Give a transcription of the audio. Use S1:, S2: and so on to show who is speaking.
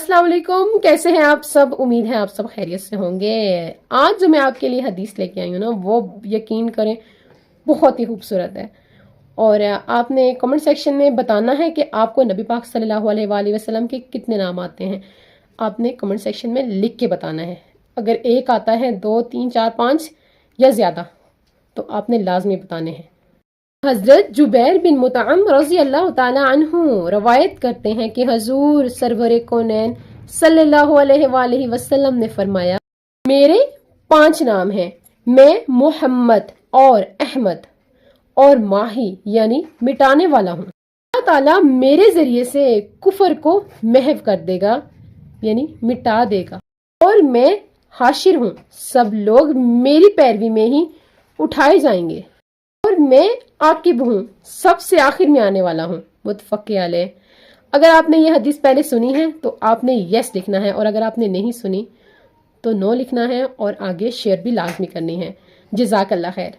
S1: अस्सलाम वालेकुम, कैसे हैं आप सब। उम्मीद है आप सब खैरियत से होंगे। आज जो मैं आपके लिए हदीस लेके आई हूँ ना, वो यकीन करें बहुत ही खूबसूरत है। और आपने कमेंट सेक्शन में बताना है कि आपको नबी पाक सल्लल्लाहु अलैहि वसल्लम के कितने नाम आते हैं। आपने कमेंट सेक्शन में लिख के बताना है। अगर एक आता है, 2, 3, 4, 5 या ज़्यादा, तो आपने लाजमी बताने हैं। हजरत जुबैर बिन मुतअम रज़ी अल्लाह ताला अन्हु रवायत करते हैं कि हजूर सरवर कौनैन सल्लल्लाहु अलैहि वसल्लम ने फरमाया, मेरे 5 नाम हैं। मैं मोहम्मद और अहमद और माही यानी मिटाने वाला हूँ। अल्लाह ताला मेरे जरिए से कुफर को महव कर देगा यानी मिटा देगा, और मैं हाशिर हूँ, सब लोग मेरी पैरवी में ही उठाए जाएंगे, और मैं आकिब हूँ, सबसे आखिर में आने वाला हूँ। मुत्तफ़क़ अलैह। अगर आपने ये हदीस पहले सुनी है तो आपने यस लिखना है, और अगर आपने नहीं सुनी तो नो लिखना है, और आगे शेयर भी लाजमी करनी है। जज़ाकल्लाह खैर।